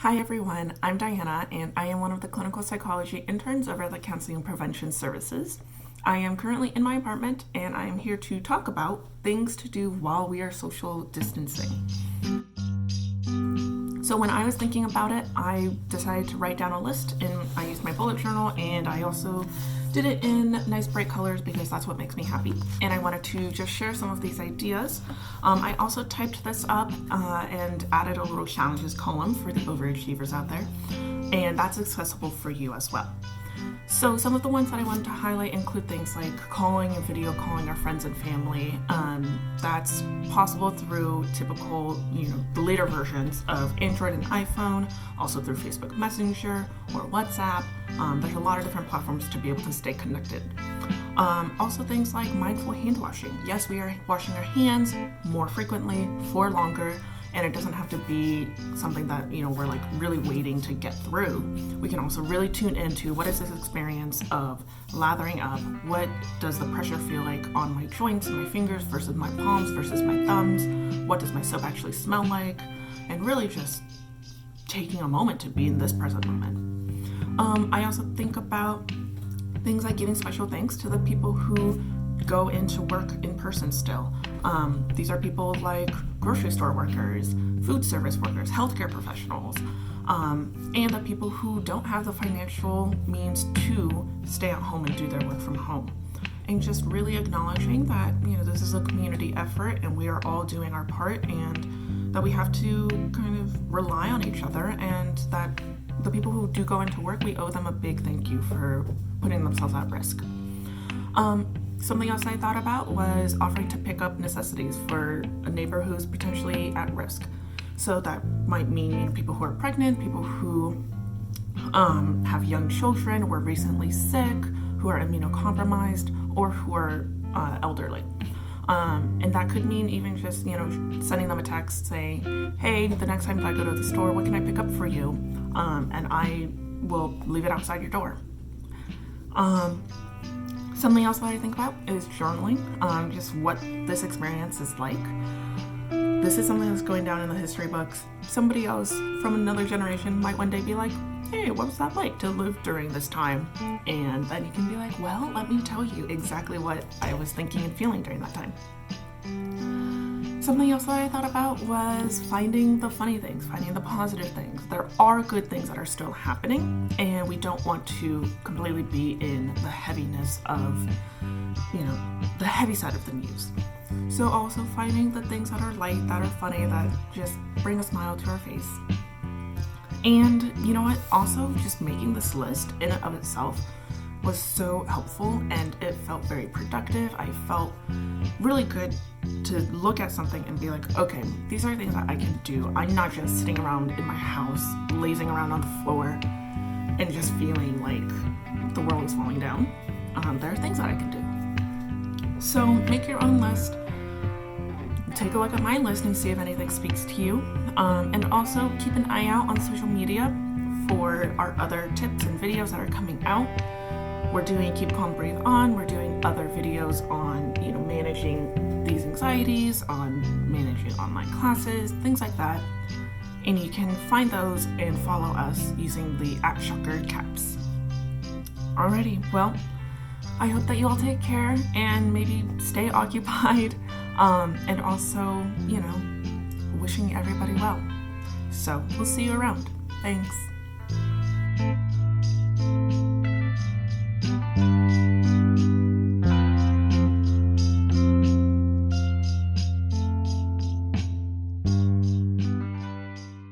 Hi everyone, I'm Diana and I am one of the clinical psychology interns over at the Counseling and Prevention Services. I am currently in my apartment and I am here to talk about things to do while we are social distancing. So when I was thinking about it, I decided to write down a list and I used my bullet journal, and I also did it in nice bright colors because that's what makes me happy. And I wanted to just share some of these ideas. I also typed this up and added a little challenges column for the overachievers out there, and that's accessible for you as well. So some of the ones that I wanted to highlight include things like calling and video calling our friends and family. That's possible through typical, the later versions of Android and iPhone, also through Facebook Messenger or WhatsApp. There's a lot of different platforms to be able to stay connected. Also things like mindful hand washing. Yes, we are washing our hands more frequently, for longer, and it doesn't have to be something that, we're like really waiting to get through. We can also really tune into what is this experience of lathering up, what does the pressure feel like on my joints and my fingers versus my palms versus my thumbs, what does my soap actually smell like, and really just taking a moment to be in this present moment. I also think about things like giving special thanks to the people who go into work in person still. These are people like grocery store workers, food service workers, healthcare professionals, and the people who don't have the financial means to stay at home and do their work from home. And just really acknowledging that, this is a community effort and we are all doing our part, and that we have to kind of rely on each other, and that the people who do go into work, we owe them a big thank you for putting themselves at risk. Something else I thought about was offering to pick up necessities for a neighbor who's potentially at risk. So that might mean people who are pregnant, people who have young children, who are recently sick, who are immunocompromised, or who are elderly. And that could mean even just, sending them a text saying, hey, the next time I go to the store, what can I pick up for you? And I will leave it outside your door. Something else that I think about is journaling, just what this experience is like. This is something that's going down in the history books. Somebody else from another generation might one day be like, hey, what was that like to live during this time? And then you can be like, well, let me tell you exactly what I was thinking and feeling during that time. Something else that I thought about was finding the funny things, finding the positive things. There are good things that are still happening, and we don't want to completely be in the heaviness of, the heavy side of the news. So also finding the things that are light, that are funny, that just bring a smile to our face. And you know what? Also, just making this list in and of itself was so helpful, and it felt very productive. I felt really good to look at something and be like, okay, these are things that I can do. I'm not just sitting around in my house, lazing around on the floor, and just feeling like the world is falling down. There are things that I can do. So make your own list. Take a look at my list and see if anything speaks to you. And also keep an eye out on social media for our other tips and videos that are coming out. We're doing Keep Calm, Breathe On. We're doing other videos on, managing these anxieties, on managing online classes, things like that. And you can find those and follow us using the @ShuckerCaps. Alrighty, well, I hope that you all take care and maybe stay occupied, and also, wishing everybody well. So we'll see you around. Thanks.